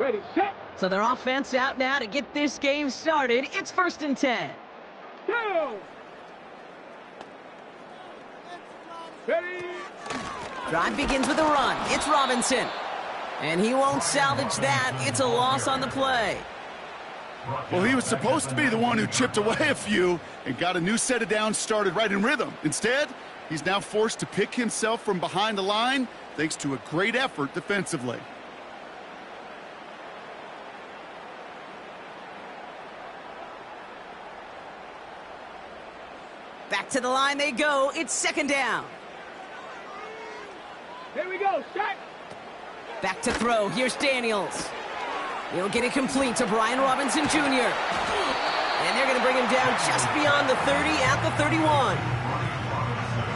Ready, set. So their offense out now to get this game started. It's 1st and 10. Go. Ready. Drive begins with a run. It's Robinson. And he won't salvage that. It's a loss on the play. Well, he was supposed to be the one who chipped away a few and got a new set of downs started right in rhythm. Instead, he's now forced to pick himself from behind the line thanks to a great effort defensively. Back to the line they go. It's 2nd down. Here we go, set. Back to throw. Here's Daniels. He'll get it complete to Brian Robinson Jr. And they're going to bring him down just beyond the 30 at the 31.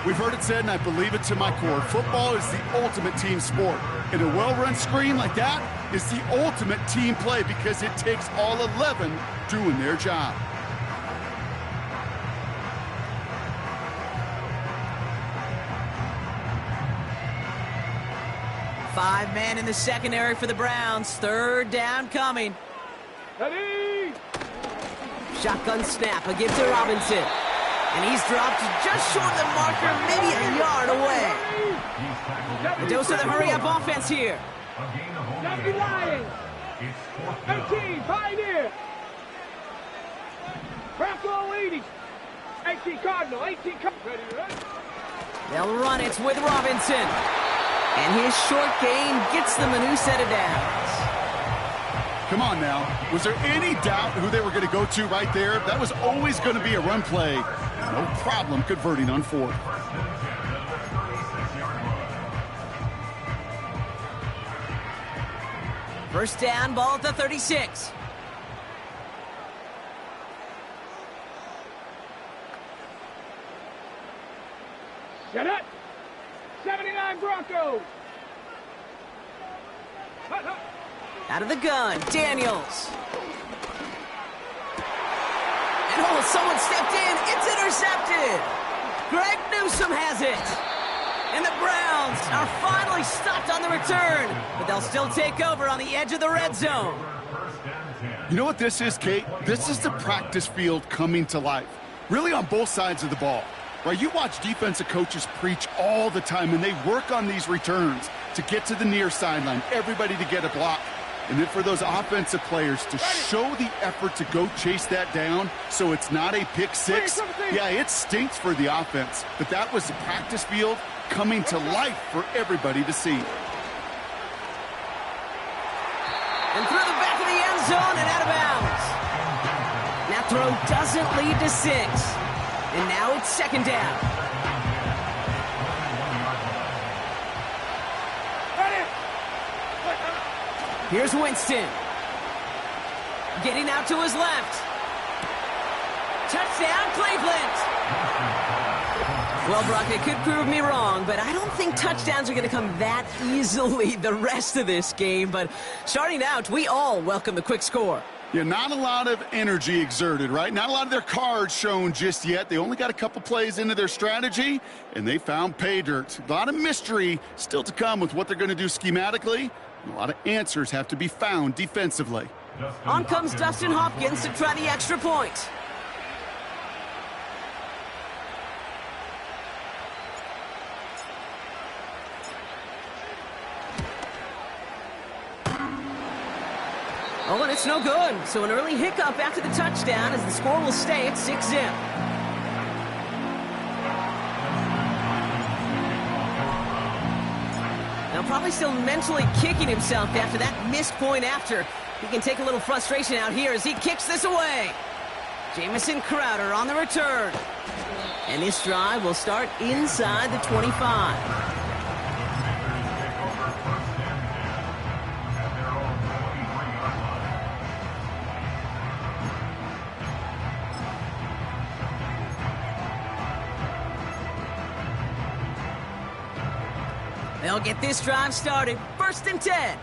We've heard it said, and I believe it to my core, football is the ultimate team sport. And a well-run screen like that is the ultimate team play because it takes all 11 doing their job. Five men in the secondary for the Browns. 3rd down coming. Ready. Shotgun snap. A give to Robinson. And he's dropped just short of the marker, maybe a yard away. The dose of the hurry-up offense here. W Lions. 18, Pioneer. Bronco 80. 18 Cardinal, 18 Cardinal. Ready. They'll run it with Robinson. And his short game gets them a new set of downs. Come on now. Was there any doubt who they were going to go to right there? That was always going to be a run play. No problem converting on 4th. First down, ball at the 36. Set up. 79 Broncos. Out of the gun, Daniels. And oh, someone stepped in. It's intercepted. Greg Newsome has it. And the Browns are finally stopped on the return, but they'll still take over on the edge of the red zone. You know what this is, Kate? This is the practice field coming to life. Really on both sides of the ball. Right, you watch defensive coaches preach all the time, and they work on these returns to get to the near sideline, everybody to get a block. And then for those offensive players to show the effort to go chase that down so it's not a pick six, yeah, it stinks for the offense. But that was the practice field coming to life for everybody to see. And through the back of the end zone and out of bounds. That throw doesn't lead to 6. And now it's 2nd down. Here's Winston. Getting out to his left. Touchdown, Cleveland. Well, Brock, it could prove me wrong, but I don't think touchdowns are going to come that easily the rest of this game. But starting out, we all welcome the quick score. Yeah, not a lot of energy exerted, right? Not a lot of their cards shown just yet. They only got a couple plays into their strategy, and they found pay dirt. A lot of mystery still to come with what they're going to do schematically. And a lot of answers have to be found defensively. On comes Dustin Hopkins to try the extra point. Oh, and it's no good. So an early hiccup after the touchdown as the score will stay at 6-zip. Now probably still mentally kicking himself after that missed point after. He can take a little frustration out here as he kicks this away. Jamison Crowder on the return. And this drive will start inside the 25. They'll get this drive started. 1st and 10.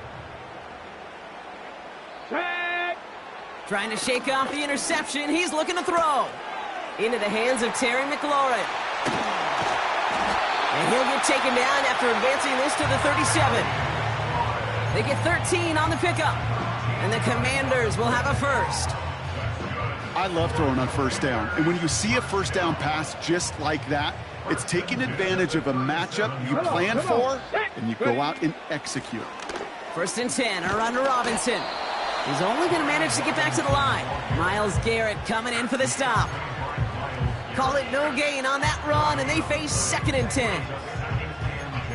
Set. Trying to shake off the interception. He's looking to throw. Into the hands of Terry McLaurin. And he'll get taken down after advancing this to the 37. They get 13 on the pickup. And the Commanders will have a first. I love throwing on 1st down. And when you see a 1st down pass just like that, it's taking advantage of a matchup you plan for, and you go out and execute. 1st and 10, a run to Robinson. He's only going to manage to get back to the line. Myles Garrett coming in for the stop. Call it no gain on that run, and they face 2nd and 10.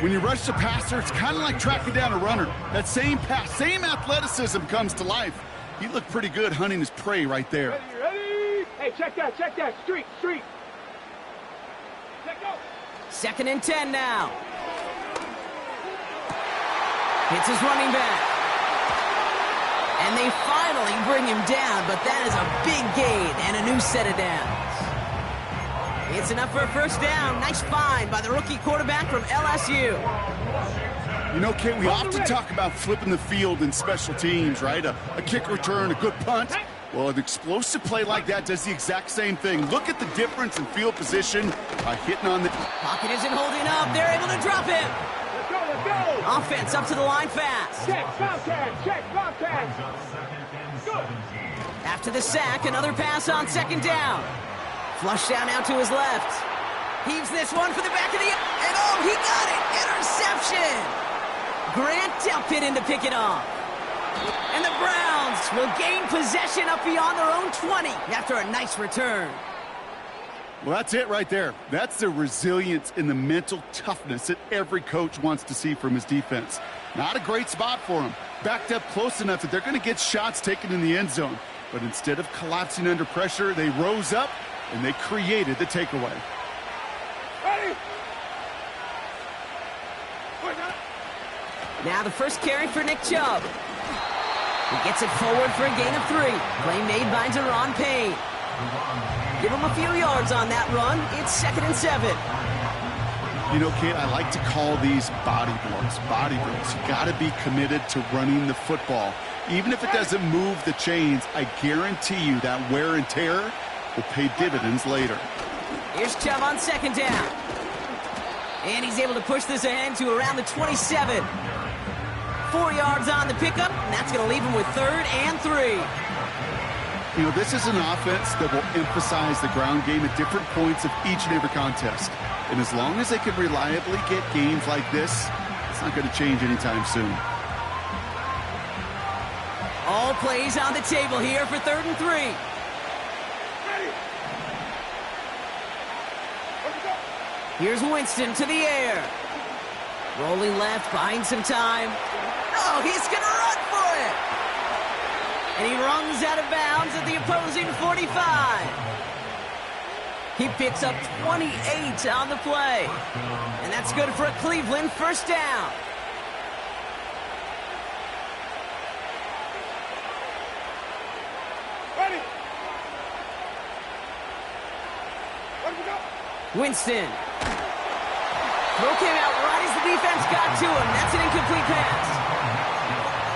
When you rush the passer, it's kind of like tracking down a runner. That same pass, same athleticism comes to life. He looked pretty good hunting his prey right there. Ready? Hey, check that. Street. Let go. 2nd and 10 now. Hits his running back. And they finally bring him down, but that is a big gain and a new set of downs. It's enough for a 1st down. Nice find by the rookie quarterback from LSU. You know, Kate, we often talk about flipping the field in special teams, right? A kick return, a good punt. Well, an explosive play like that does the exact same thing. Look at the difference in field position by hitting on the... Pocket isn't holding up. They're able to drop him. Let's go. Offense up to the line fast. Check, Bobcat. Go. After the sack, another pass on 2nd down. Flush down out to his left. Heaves this one for the back of the... And oh, he got it! Interception! Grant Delpit in to pick it off. And the Browns will gain possession up beyond their own 20 after a nice return. Well, that's it right there. That's the resilience and the mental toughness that every coach wants to see from his defense. Not a great spot for him. Backed up close enough that they're going to get shots taken in the end zone. But instead of collapsing under pressure, they rose up and they created the takeaway. Ready? Now the first carry for Nick Chubb. He gets it forward for a gain of 3. Play made by Deron Payne. Give him a few yards on that run. It's 2nd and 7. You know, Kate, I like to call these body blows. Body blows. You got to be committed to running the football. Even if it doesn't move the chains, I guarantee you that wear and tear will pay dividends later. Here's Chubb on 2nd down. And he's able to push this ahead to around the 27. 4 yards on the pickup, and that's going to leave him with 3rd and 3. You know, this is an offense that will emphasize the ground game at different points of each and every contest. And as long as they can reliably get games like this, it's not going to change anytime soon. All plays on the table here for 3rd and 3. Ready? Here's Winston to the air. Rolling left, buying some time. Oh, he's going to run for it. And he runs out of bounds at the opposing 45. He picks up 28 on the play. And that's good for a Cleveland 1st down. Ready? Where do we go? Winston. Throw came out right as the defense got to him. That's an incomplete pass.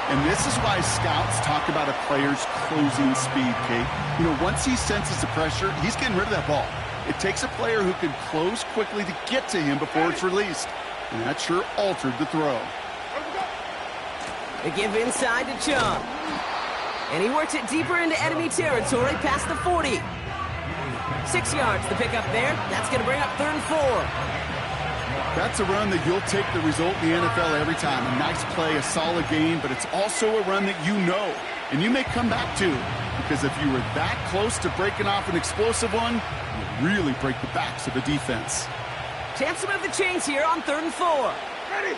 And this is why scouts talk about a player's closing speed, Kate. You know, once he senses the pressure, he's getting rid of that ball. It takes a player who can close quickly to get to him before it's released. And that sure altered the throw. They give inside to Chubb. And he works it deeper into enemy territory past the 40. 6 yards to pick up there. That's going to bring up 3rd and 4. That's a run that you'll take the result in the NFL every time. A nice play, a solid game, but it's also a run that you know and you may come back to, because if you were that close to breaking off an explosive one, you really break the backs of the defense. Chance to move the chains here on 3rd and 4. Ready?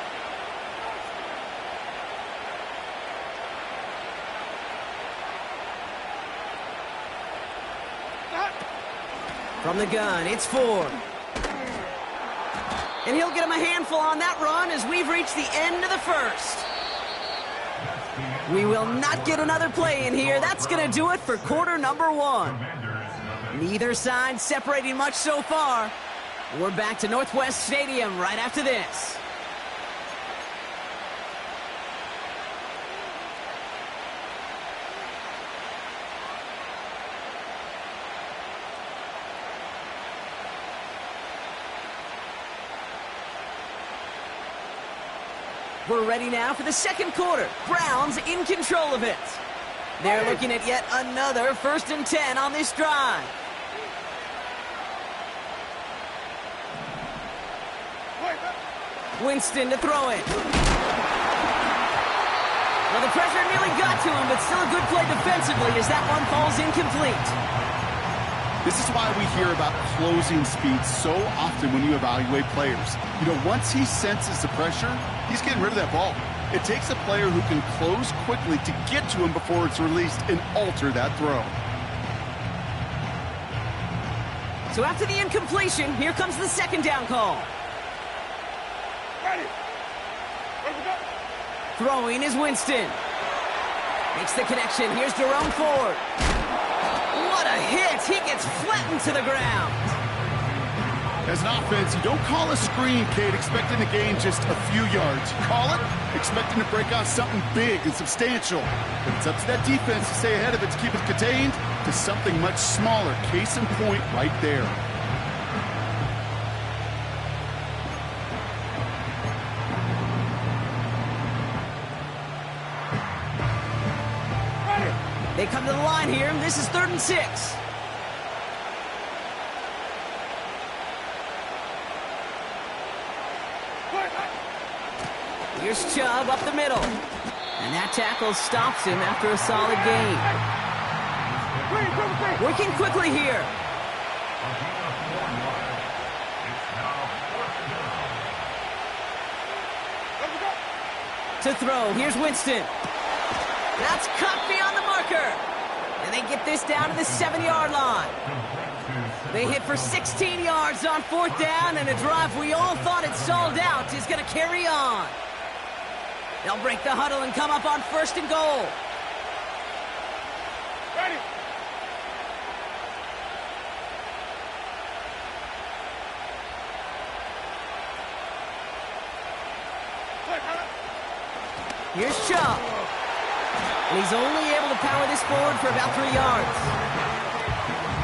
From the gun, it's Ford. And he'll get him a handful on that run as we've reached the end of the 1st. We will not get another play in here. That's going to do it for quarter number 1. Neither side separating much so far. We're back to Northwest Stadium right after this. We're ready now for the second quarter. Browns in control of it. They're looking at yet another 1st and 10 on this drive. Winston to throw it. Well, the pressure nearly got to him, but still a good play defensively as that one falls incomplete. This is why we hear about closing speed so often when you evaluate players. You know, once he senses the pressure, he's getting rid of that ball. It takes a player who can close quickly to get to him before it's released and alter that throw. So after the incompletion, here comes the second down call. Ready. Throwing is Winston. Makes the connection. Here's Jerome Ford. What a hit! He gets flattened to the ground. As an offense, you don't call a screen, Kate, expecting to gain just a few yards. You call it expecting to break out something big and substantial. But it's up to that defense to stay ahead of it, to keep it contained to something much smaller. Case in point right there. They come to the line here. This is 3rd and 6. Here's Chubb up the middle. And that tackle stops him after a solid gain. Working quickly here. To throw. Here's Winston. That's cut beyond the marker. And they get this down to the 7-yard line. They hit for 16 yards on 4th down, and a drive we all thought had stalled out is going to carry on. They'll break the huddle and come up on 1st and goal. Ready. Here's Chubb. And he's only able to power this forward for about 3 yards.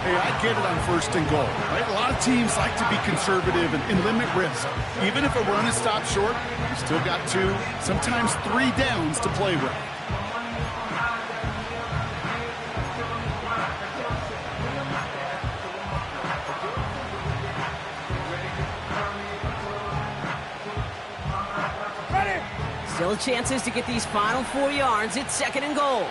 Hey, I get it on 1st and goal, right? A lot of teams like to be conservative and limit risk. Even if a run is stopped short, you still got 2, sometimes 3 downs to play with. Still chances to get these final 4 yards. It's 2nd and goal.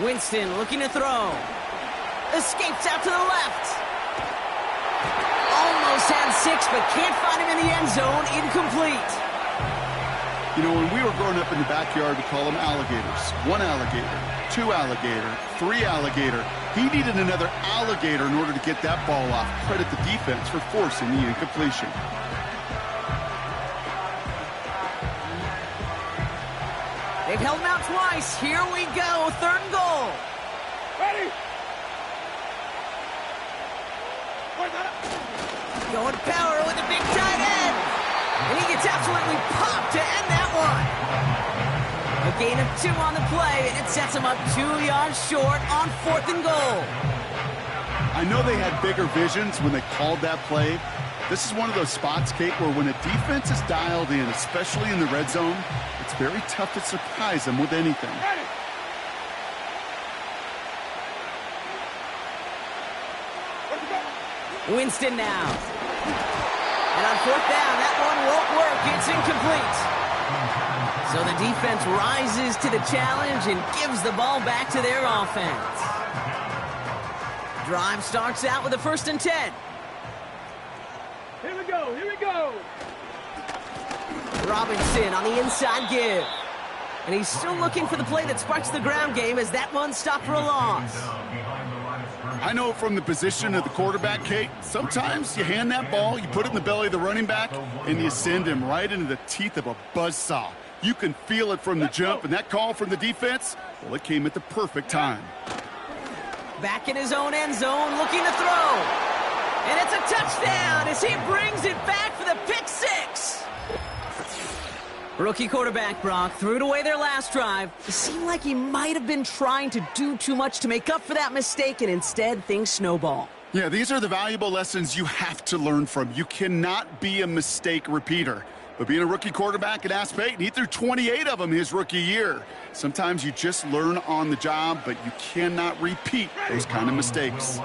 Winston looking to throw. Escapes out to the left. Almost had 6, but can't find him in the end zone. Incomplete. You know, when we were growing up in the backyard, we call them alligators. 1 alligator, 2 alligator, 3 alligator. He needed another alligator in order to get that ball off. Credit the defense for forcing the incompletion. They've held him out twice. Here we go. 3rd and goal. Ready. Going power with the big tight end. And he gets absolutely popped to end that one. A gain of 2 on the play, and it sets him up 2 yards short on 4th and goal. I know they had bigger visions when they called that play. This is one of those spots, Kate, where when a defense is dialed in, especially in the red zone, it's very tough to surprise them with anything. Ready. Winston now. And on 4th down, that one won't work. It's incomplete. So the defense rises to the challenge and gives the ball back to their offense. Drive starts out with a 1st and 10. Here we go. Here we go. Robinson on the inside give. And he's still looking for the play that sparks the ground game as that one stopped for a loss. I know from the position of the quarterback, Kate, sometimes you hand that ball, you put it in the belly of the running back, and you send him right into the teeth of a buzzsaw. You can feel it from the jump, and that call from the defense, well, it came at the perfect time. Back in his own end zone, looking to throw. And it's a touchdown as he brings it back for the pick 6. Rookie quarterback Brock threw it away their last drive. It seemed like he might have been trying to do too much to make up for that mistake, and instead things snowball. Yeah, these are the valuable lessons you have to learn from. You cannot be a mistake repeater. But being a rookie quarterback at App State, he threw 28 of them his rookie year. Sometimes you just learn on the job, but you cannot repeat those kind of mistakes.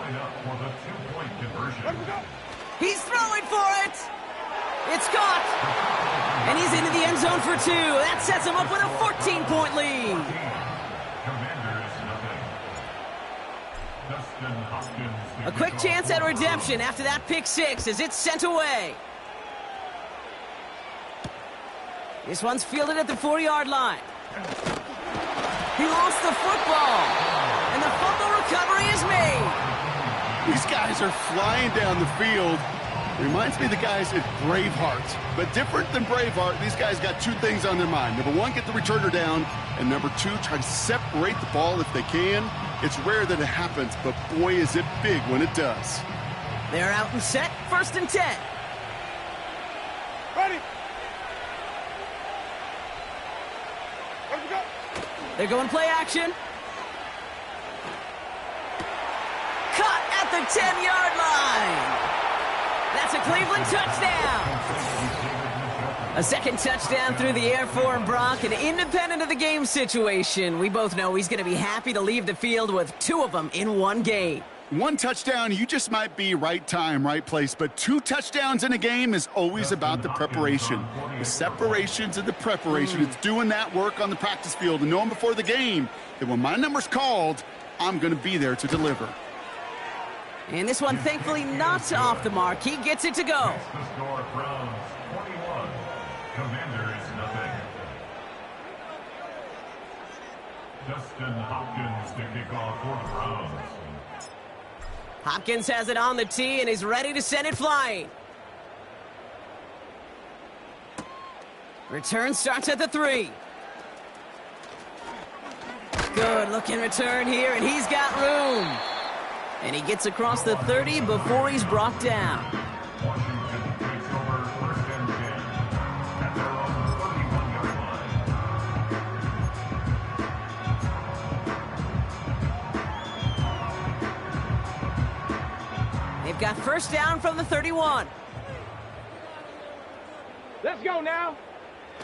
He's throwing for it. It's caught. And he's into the end zone for 2. That sets him up with a 14-point lead. A quick chance at redemption after that pick 6 as it's sent away. This one's fielded at the 4-yard line. He lost the football, and the fumble recovery is made. These guys are flying down the field. Reminds me of the guys at Braveheart. But different than Braveheart, these guys got 2 things on their mind. Number 1, get the returner down, and number 2, try to separate the ball if they can. It's rare that it happens, but boy, is it big when it does. They're out and set, 1st and 10. Ready. They're going play action. Caught at the 10-yard line. That's a Cleveland touchdown. A second touchdown through the air for Brock, and independent of the game situation, we both know he's going to be happy to leave the field with 2 of them in one game. 1 touchdown, you just might be right time, right place. But 2 touchdowns in a game is always about the preparation. The separations and the preparation. It's doing that work on the practice field and knowing before the game that when my number's called, I'm going to be there to deliver. And this one, thankfully, not off the mark. He gets it to go. Justin Hopkins to kick off for the Browns. Hopkins has it on the tee and is ready to send it flying. Return starts at the 3. Good looking return here, and he's got room. And he gets across the 30 before he's brought down. Washington takes over 1st and 10 at their own 31-yard line. They've got 1st down from the 31. Let's go now.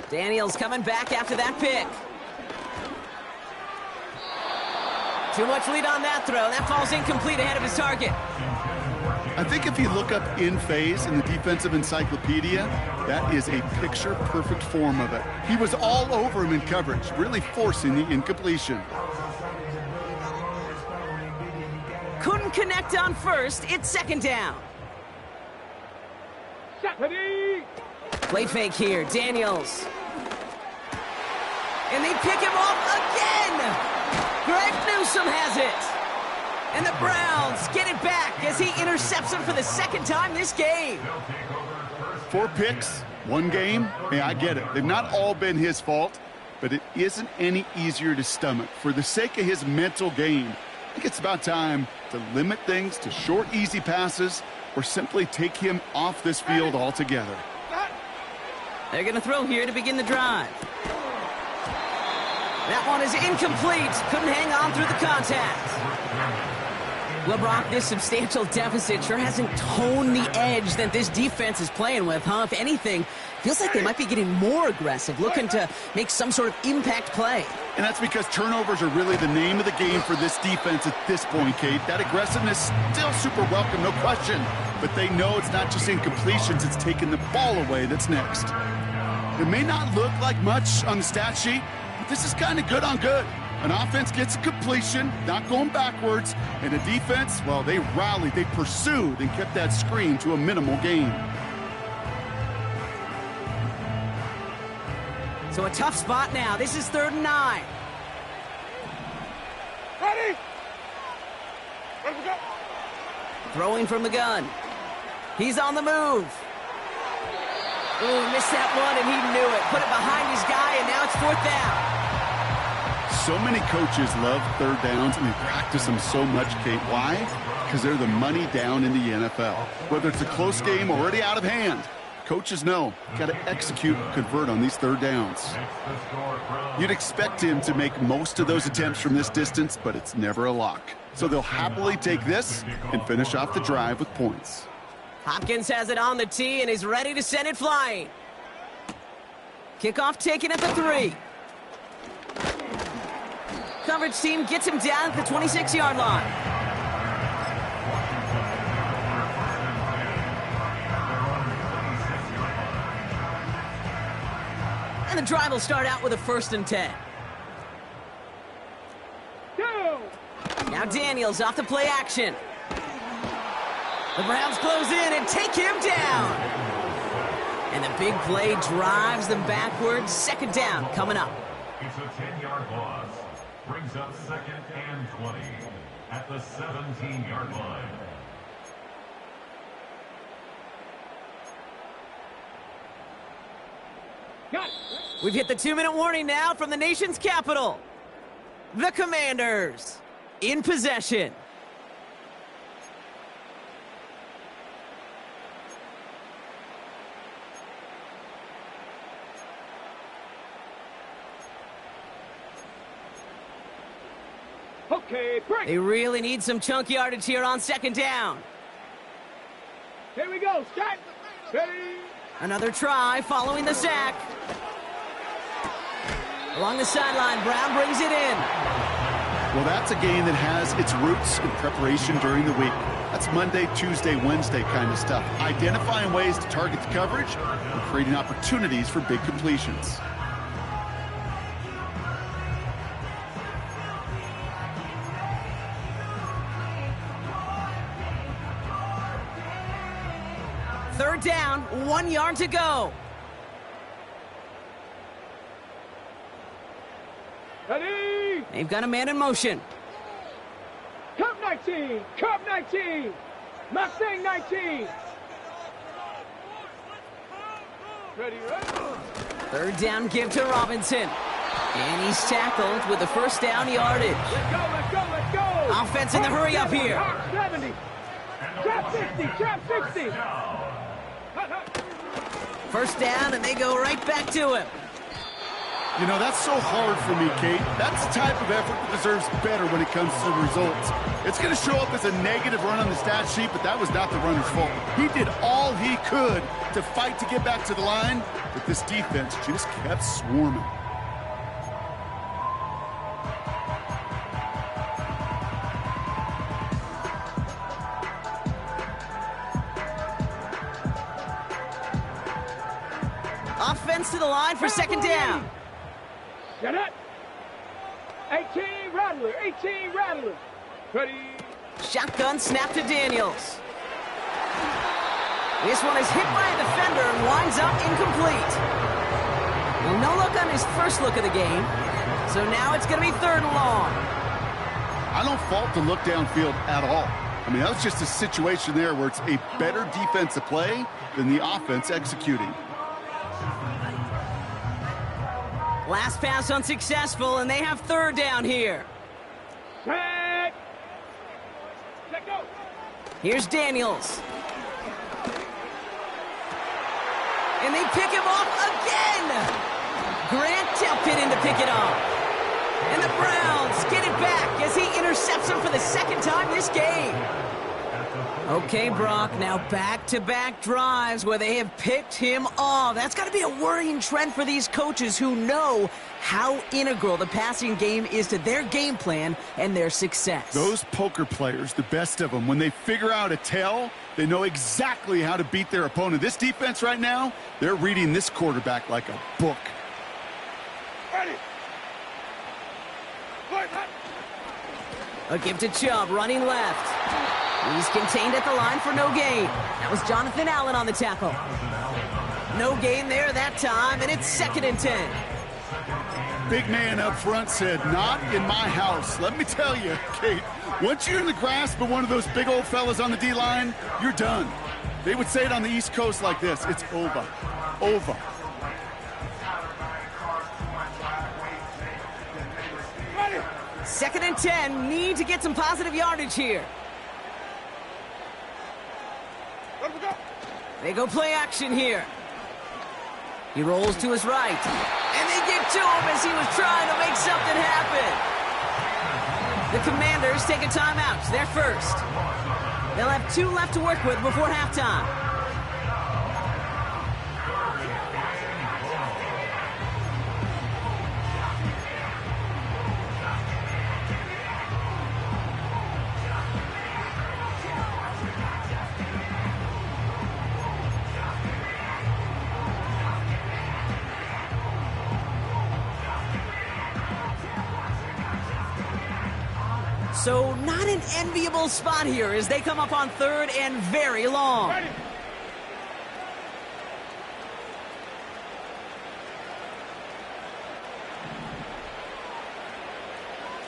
Daniels coming back after that pick. Too much lead on that throw. That falls incomplete ahead of his target. I think if you look up in phase in the defensive encyclopedia, that is a picture-perfect form of it. He was all over him in coverage, really forcing the incompletion. Couldn't connect on 1st. It's 2nd down. Ready. Play fake here. Daniels. And they pick him off again. Greg Newsome has it. And the Browns get it back as he intercepts him for the 2nd time this game. 4 picks, 1 game. Hey, I get it. They've not all been his fault, but it isn't any easier to stomach. For the sake of his mental game, I think it's about time to limit things to short, easy passes or simply take him off this field altogether. They're going to throw here to begin the drive. That one is incomplete. Couldn't hang on through the contact. Well, Brock, this substantial deficit sure hasn't toned the edge that this defense is playing with, huh? If anything, feels like they might be getting more aggressive, looking to make some sort of impact play. And that's because turnovers are really the name of the game for this defense at this point, Kate. That aggressiveness still super welcome, no question. But they know it's not just incompletions, it's taking the ball away that's next. It may not look like much on the stat sheet, but this is kind of good on good. An offense gets a completion, not going backwards, and a defense, well, they rallied, they pursued, and kept that screen to a minimal gain. So a tough spot now. This is 3rd and 9. Ready. Let's go. Throwing from the gun. He's on the move. Ooh, missed that one, and he knew it. Put it behind his guy, and now it's 4th down. So many coaches love 3rd downs, and they practice them so much, Kate. Why? Because they're the money down in the NFL. Whether it's a close game already out of hand, coaches know got to execute and convert on these 3rd downs. You'd expect him to make most of those attempts from this distance, but it's never a lock. so they'll happily take this and finish off the drive with points. Hopkins has it on the tee and is ready to send it flying. Kickoff taken at the 3. Coverage team gets him down at the 26-yard line. And the drive will start out with a 1st and 10. Now Daniels off the play action. The Browns close in and take him down. And the big play drives them backwards. 2nd down coming up. It's a 10-yard loss. Brings up 2nd and 20 at the 17-yard line. We've hit the 2-minute warning now from the nation's capital. The Commanders in possession. Okay, break. They really need some chunk yardage here on 2nd down. Here we go. Start. Ready. Another try following the sack. Along the sideline, Brown brings it in. Well, that's a game that has its roots in preparation during the week. That's Monday, Tuesday, Wednesday kind of stuff. Identifying ways to target the coverage and creating opportunities for big completions. Third down, 1 yard to go. Ready. They've got a man in motion. Cup 19. Cup 19. Mustang 19. Ready, ready. 3rd down give to Robinson. And he's tackled with the 1st down yardage. Let's go, let's go, let's go. Offense in the hurry up here. Hawk 70. Trap 60. Trap 60. 1st down, and they go right back to him. You know, that's so hard for me, Kate. That's the type of effort that deserves better when it comes to results. It's going to show up as a negative run on the stat sheet, but that was not the runner's fault. He did all he could to fight to get back to the line, but this defense just kept swarming. Offense to the line for 2nd down. Get it. 18 Rattler. 18 Rattler. Ready. Shotgun snap to Daniels. This one is hit by a defender and winds up incomplete. Well, no look on his first look of the game. So now it's going to be 3rd and long. I don't fault the look downfield at all. I mean, that was just a situation there where it's a better defensive play than the offense executing. Last pass unsuccessful, and they have 3rd down here. Set. Let go. Here's Daniels. And they pick him off again. Grant tapped it in to pick it off. And the Browns get it back as he intercepts him for the 2nd time this game. Okay, Brock, now back-to-back drives where they have picked him off. That's got to be a worrying trend for these coaches who know how integral the passing game is to their game plan and their success. Those poker players, the best of them, when they figure out a tell, they know exactly how to beat their opponent. This defense right now, they're reading this quarterback like a book. Ready. A give to Chubb, running left. He's contained at the line for no gain. That was Jonathan Allen on the tackle. No gain there that time, and it's 2nd and 10. Big man up front said, not in my house. Let me tell you, Kate, once you're in the grasp of one of those big old fellas on the D-line, you're done. They would say it on the East Coast like this, it's over. Over. Ready. 2nd and 10, need to get some positive yardage here. Let me go. They go play action here. He rolls to his right. And they get to him as he was trying to make something happen. The Commanders take a timeout. They're first. They'll have 2 left to work with before halftime. So not an enviable spot here as they come up on 3rd and very long. Ready.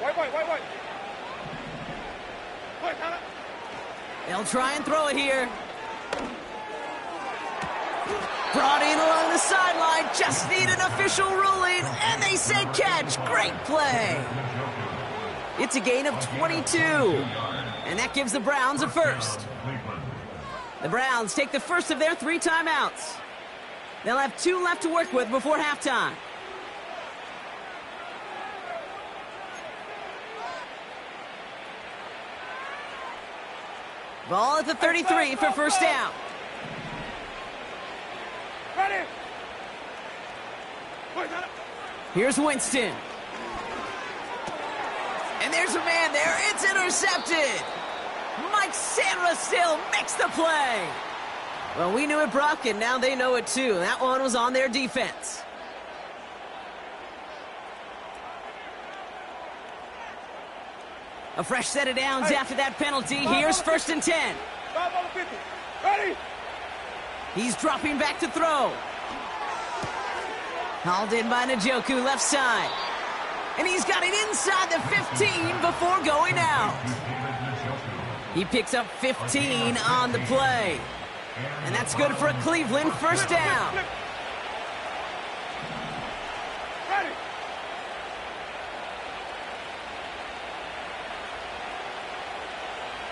Wait. Wait, Hannah. They'll try and throw it here. Brought in along the sideline, just need an official ruling, and they say catch. Great play. It's a gain of 22, and that gives the Browns a first. The Browns take the first of their 3 timeouts. They'll have 2 left to work with before halftime. Ball at the 33 for first down. Ready. Wait, Hannah. Here's Winston. And there's a man there. It's intercepted. Mike Sandra still makes the play. Well, we knew it, Brock, and now they know it too. That one was on their defense. A fresh set of downs after that penalty. Here's 1st and 10. 5 on the 50. Ready. He's dropping back to throw. Hauled in by Njoku, left side. And he's got it inside the 15 before going out. He picks up 15 on the play. And that's good for a Cleveland first down. Ready.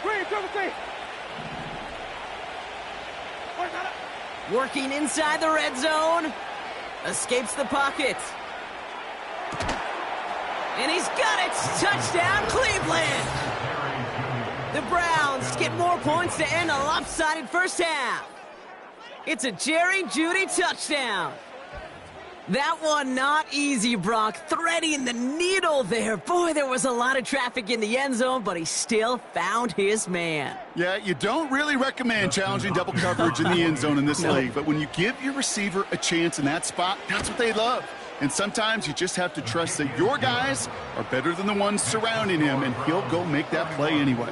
Green, 17. Wait, Hannah. Working inside the red zone. Escapes the pocket. And he's got it. Touchdown, Cleveland. The Browns get more points to end a lopsided first half. It's a Jerry Jeudy touchdown. That one not easy, Brock. Threading the needle there. Boy, there was a lot of traffic in the end zone, but he still found his man. Yeah, you don't really recommend challenging double coverage in the end zone in this league, but when you give your receiver a chance in that spot, that's what they love. And sometimes you just have to trust that your guys are better than the ones surrounding him, and he'll go make that play anyway.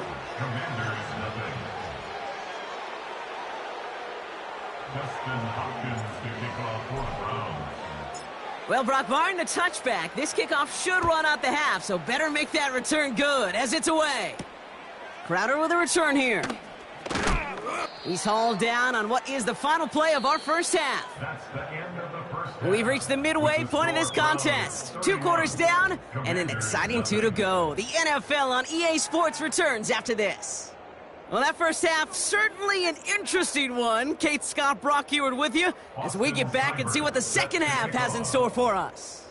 Well, Brock, barring the touchback, this kickoff should run out the half, so better make that return good as it's away. Crowder with a return here. He's hauled down on what is the final play of our first half. That's the end of the first half. We've reached the midway point of this contest. 2 quarters down and an exciting 2 to go. The NFL on EA Sports returns after this. Well, that first half, certainly an interesting one. Kate, Scott, Brock Ewart with you as we get back and see what the second half has in store for us.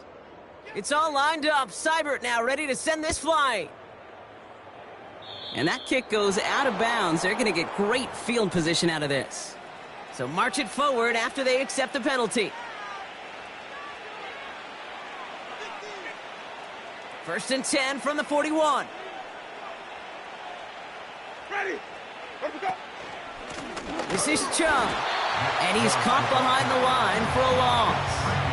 It's all lined up. Seibert now ready to send this flight. And that kick goes out of bounds. They're going to get great field position out of this. So march it forward after they accept the penalty. 1st and 10 from the 41. Ready. Where we go? This is Chung. And he's caught behind the line for a loss.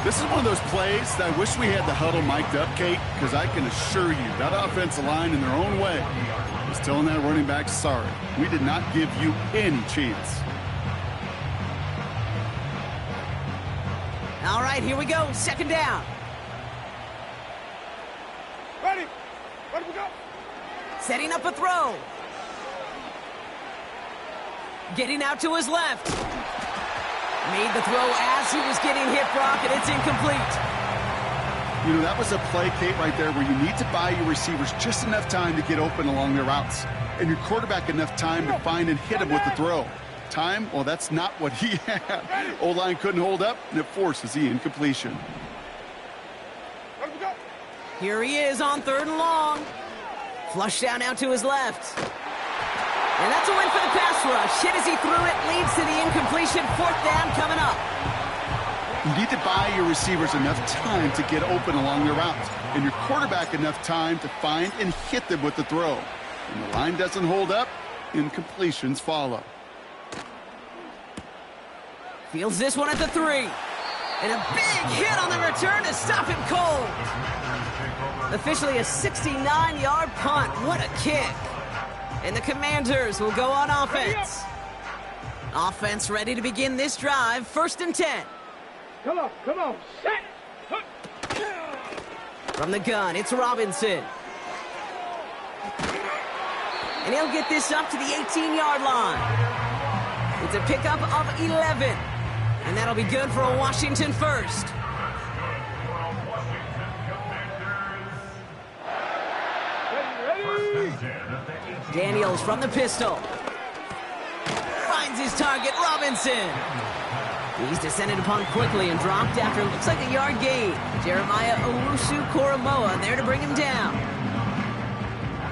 This is one of those plays that I wish we had the huddle mic'd up, Kate, because I can assure you that offensive line in their own way is telling that running back, sorry, we did not give you any chance. All right, here we go. 2nd down. Ready. Where we go? Setting up a throw. Getting out to his left. Made the throw as he was getting hit, Brock, and it's incomplete. You know, that was a play, Kate, right there where you need to buy your receivers just enough time to get open along their routes, and your quarterback enough time to find and hit him with the throw. Time, well, that's not what he had. O-line couldn't hold up, and it forces the incompletion. Where we go? Here he is on 3rd and long. Flush down out to his left. And that's a win for the pass rush. Hit as he threw it, leads to the incompletion. 4th down coming up. You need to buy your receivers enough time to get open along their routes, and your quarterback enough time to find and hit them with the throw. When the line doesn't hold up, incompletions follow. Fields this one at the 3. And a big hit on the return to stop him cold. Officially a 69-yard punt. What a kick. And the Commanders will go on offense. Offense ready to begin this drive. 1st and 10. Come on, set. From the gun, it's Robinson. And he'll get this up to the 18-yard line. It's a pickup of 11. And that'll be good for a Washington first. Daniels from the pistol. Finds his target, Robinson. He's descended upon quickly and dropped after it looks like a yard gain. Jeremiah Owusu-Koramoah there to bring him down.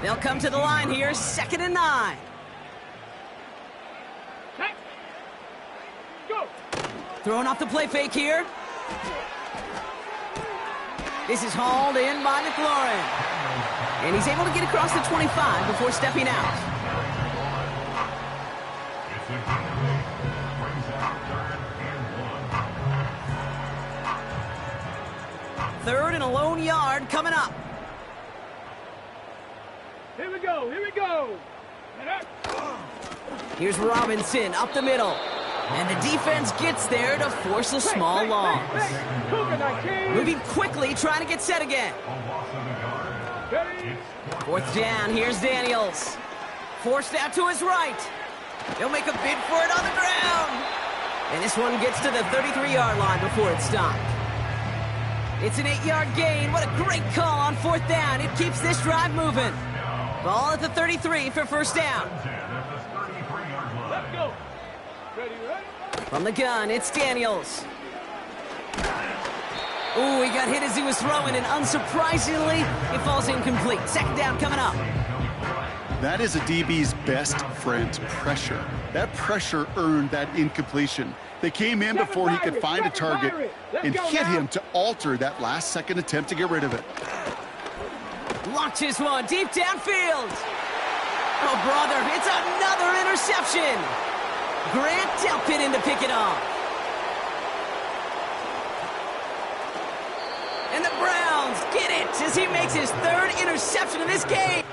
They'll come to the line here, 2nd and 9. Go. Throwing off the play fake here. This is hauled in by McLaurin. And he's able to get across the 25 before stepping out. Third and a lone yard coming up. Here we go. Here's Robinson up the middle. And the defense gets there to force a small loss. Moving quickly, trying to get set again. 4th down, here's Daniels. Forced out to his right. He'll make a bid for it on the ground. And this one gets to the 33-yard line before it's stopped. It's an 8-yard gain. What a great call on 4th down. It keeps this drive moving. Ball at the 33 for 1st down. Let's go. Ready? From the gun, it's Daniels. Ooh, he got hit as he was throwing, and unsurprisingly, it falls incomplete. 2nd down coming up. That is a DB's best friend, pressure. That pressure earned that incompletion. They came in before he could find a target and hit him to alter that last-second attempt to get rid of it. Launches one deep downfield. Oh, brother, it's another interception. Grant Delpit in to pick it off. And the Browns get it as he makes his 3rd interception of this game.